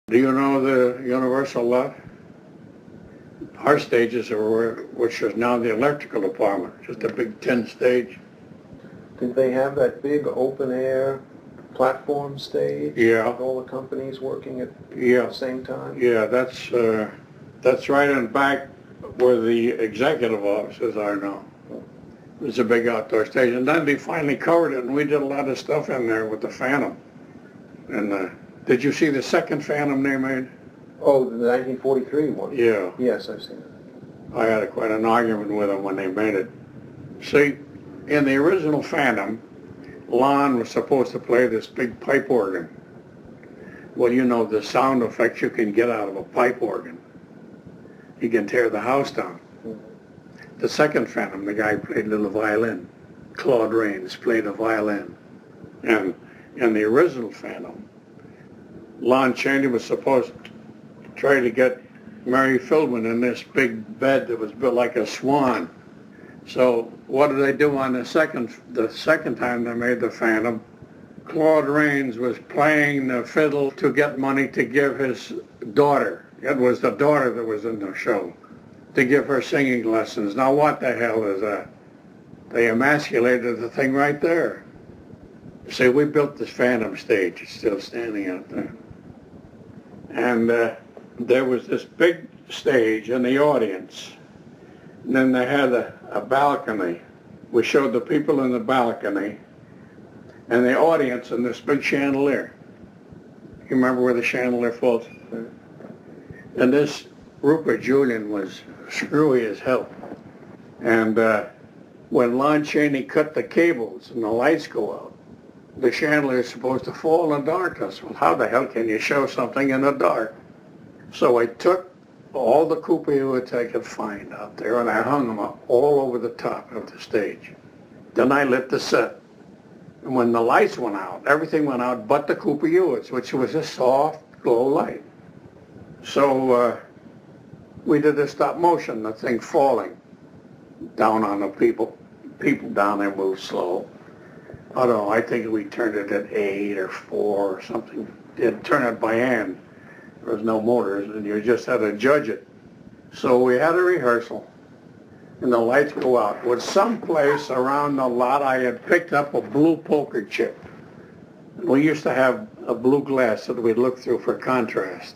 Do you know the Universal lot? Our stages are which is now the electrical department, just a big 10 stage. Did they have that big open air platform stage? Yeah. With all the companies working at Yeah. the same time? Yeah, that's right in back where the executive offices are now. It's a big outdoor stage, and then they finally covered it, and we did a lot of stuff in there with the Phantom. And did you see the second Phantom they made? Oh, the 1943 one? Yeah. Yes, I've seen it. I had quite an argument with them when they made it. See, in the original Phantom, Lon was supposed to play this big pipe organ. Well, you know the sound effects you can get out of a pipe organ. You can tear the house down. The second Phantom, the guy played a little violin. Claude Rains played a violin. And in the original Phantom, Lon Chaney was supposed to try to get Mary Philbin in this big bed that was built like a swan. So what did they do on the second time they made the Phantom? Claude Rains was playing the fiddle to get money to give his daughter. It was the daughter that was in the show, to give her singing lessons. Now what the hell is that? They emasculated the thing right there. See, we built this Phantom stage. It's still standing out there. And there was this big stage in the audience. And then they had a balcony. We showed the people in the balcony and the audience in this big chandelier. You remember where the chandelier falls? And this Rupert Julian was screwy as hell. And when Lon Chaney cut the cables and the lights go out, the chandelier is supposed to fall in the darkness. Well, how the hell can you show something in the dark? So I took all the coupe-hoods I could find out there, and I hung them up all over the top of the stage. Then I lit the set. And when the lights went out, everything went out but the coupe-hoods, which was a soft glow light. So we did a stop motion, the thing falling down on the people. People down there moved slow. I don't know, I think we turned it at 8 or 4 or something. Didn't turn it by hand. There was no motors, and you just had to judge it. So we had a rehearsal, and the lights go out. With someplace around the lot, I had picked up a blue poker chip. We used to have a blue glass that we'd look through for contrast.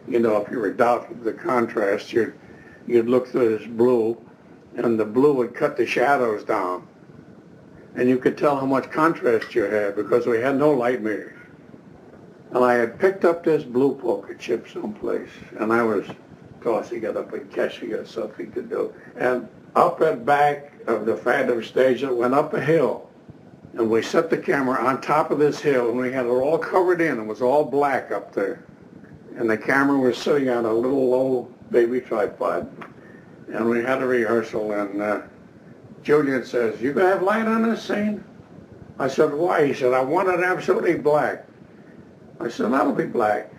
You know, if you were doubting the contrast, you'd look through this blue, and the blue would cut the shadows down. And you could tell how much contrast you had because we had no light meters. And I had picked up this blue poker chip someplace, and I was tossing it up and catching it, something to do. And up at back of the Phantom stage, it went up a hill. And we set the camera on top of this hill, and we had it all covered in. It was all black up there. And the camera was sitting on a little low baby tripod. And we had a rehearsal, and Julian says, "You gonna have light on this scene?" I said, "Why?" He said, "I want it absolutely black." I said, "That'll be black."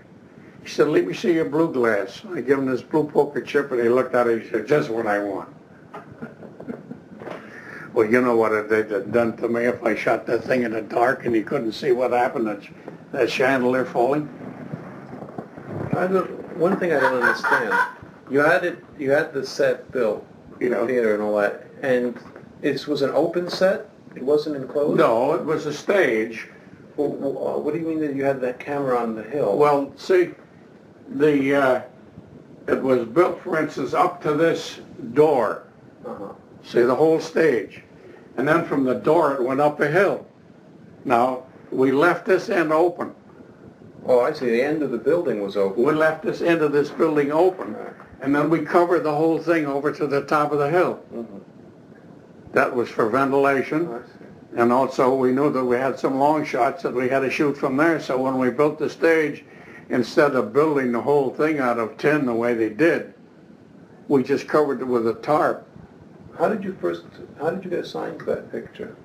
He said, "Let me see your blue glass." I gave him this blue poker chip, and he looked at it. He said, "Just what I want." Well, you know what it had done to me if I shot that thing in the dark and you couldn't see what happened, that chandelier falling? One thing I don't understand. You had the set built, the theater and all that, and this was an open set? It wasn't enclosed? No, it was a stage. Well, what do you mean that you had that camera on the hill? Well, see, it was built, for instance, up to this door. Uh-huh. See, the whole stage. And then from the door, it went up a hill. Now, we left this end open. Oh, I see. The end of the building was open. We left this end of this building open, and then we covered the whole thing over to the top of the hill. Mm-hmm. That was for ventilation. I see. And also we knew that we had some long shots that we had to shoot from there. So when we built the stage, instead of building the whole thing out of tin the way they did, we just covered it with a tarp. How did you get assigned that picture?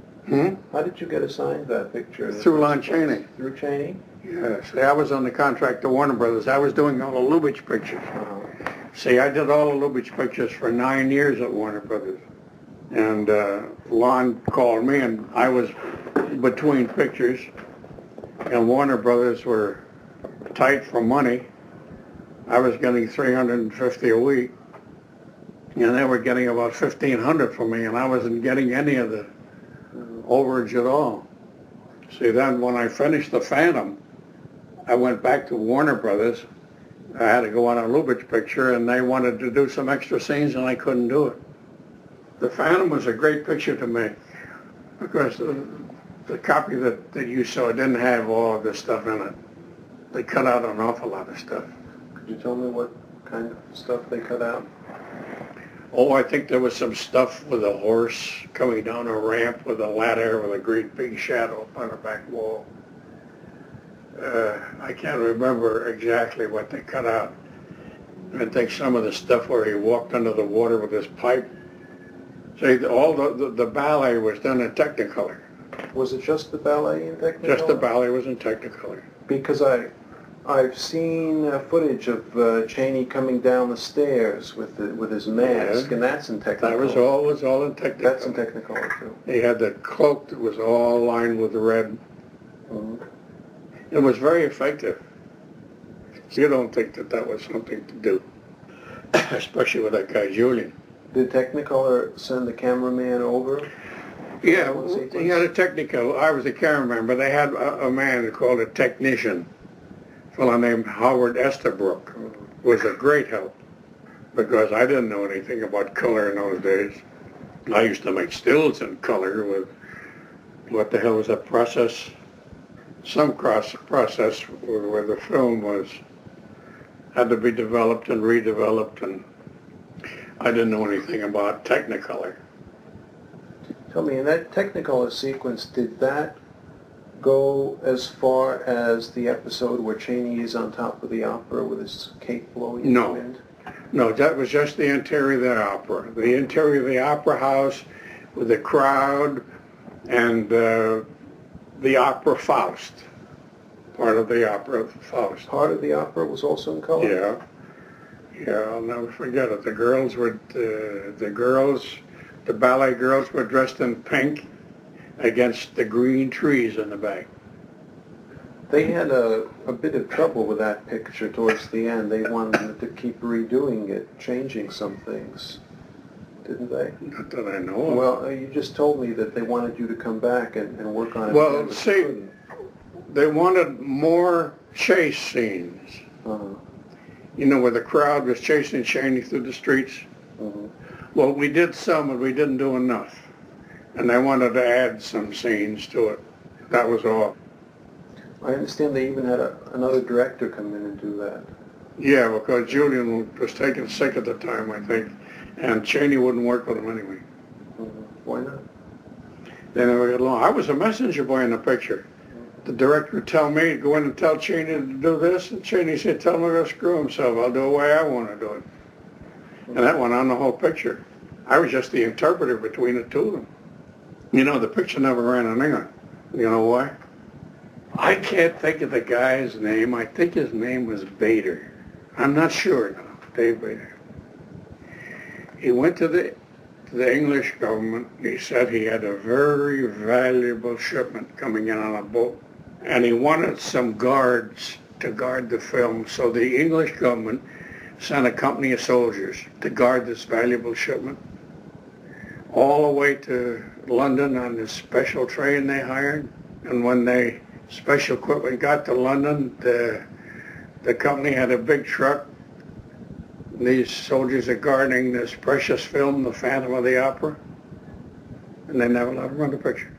How did you get assigned that picture? Through Lon Chaney. Through Chaney? Yes. See, I was on the contract to Warner Brothers. I was doing all the Lubitsch pictures. Uh-huh. See, I did all the Lubitsch pictures for 9 years at Warner Brothers. And Lon called me, and I was between pictures, and Warner Brothers were tight for money, I was getting $350 a week, and they were getting about $1,500 for me, and I wasn't getting any of the overage at all. See, then when I finished The Phantom, I went back to Warner Brothers. I had to go on a Lubitsch picture, and they wanted to do some extra scenes, and I couldn't do it. The Phantom was a great picture to me, because the copy that you saw didn't have all of this stuff in it. They cut out an awful lot of stuff. Could you tell me what kind of stuff they cut out? Oh, I think there was some stuff with a horse coming down a ramp with a ladder with a great big shadow on the back wall. I can't remember exactly what they cut out. I think some of the stuff where he walked under the water with his pipe. See, all the ballet was done in Technicolor. Was it just the ballet in Technicolor? Just the ballet was in Technicolor. Because I've seen footage of Chaney coming down the stairs with his mask, and that's in Technicolor. That was all in Technicolor. That's in Technicolor too. He had the cloak that was all lined with red. Mm-hmm. It was very effective. You don't think that was something to do, especially with that guy Julian. Did Technicolor send the cameraman over? Yeah, he had a Technicolor. I was a cameraman, but they had a man called a technician, a fellow named Howard Estabrook. Mm-hmm. Was a great help, because I didn't know anything about color in those days. I used to make stills in color with, what the hell was that process? Some process where the film had to be developed and redeveloped, and I didn't know anything about Technicolor. Tell me, in that Technicolor sequence, did that go as far as the episode where Chaney is on top of the opera with his cape blowing in the wind? No, that was just the interior of the opera. The interior of the opera house with the crowd and the opera Faust. Part of the opera Faust. Part of the opera was also in color? Yeah. Yeah, I'll never forget it. The ballet girls were dressed in pink against the green trees in the back. They had a bit of trouble with that picture towards the end. They wanted to keep redoing it, changing some things, didn't they? Not that I know of. Well, you just told me that they wanted you to come back and work on it. Well, see, they wanted more chase scenes. Uh-huh. You know, where the crowd was chasing Chaney through the streets. Mm-hmm. Well, we did some, but we didn't do enough. And they wanted to add some scenes to it. That was all. I understand they even had another director come in and do that. Yeah, because Julian was taken sick at the time, I think, and Chaney wouldn't work with him anyway. Mm-hmm. Why not? They never got along. I was a messenger boy in the picture. The director would tell me to go in and tell Chaney to do this, and Chaney said, tell him to go screw himself. I'll do it the way I want to do it. And that went on the whole picture. I was just the interpreter between the two of them. You know, the picture never ran in England. You know why? I can't think of the guy's name. I think his name was Bader. I'm not sure now. Dave Bader. He went to the English government. He said he had a very valuable shipment coming in on a boat, and he wanted some guards to guard the film. So the English government sent a company of soldiers to guard this valuable shipment all the way to London on this special train they hired. And when the special equipment got to London, the company had a big truck. These soldiers are guarding this precious film, The Phantom of the Opera, and they never let them run the picture.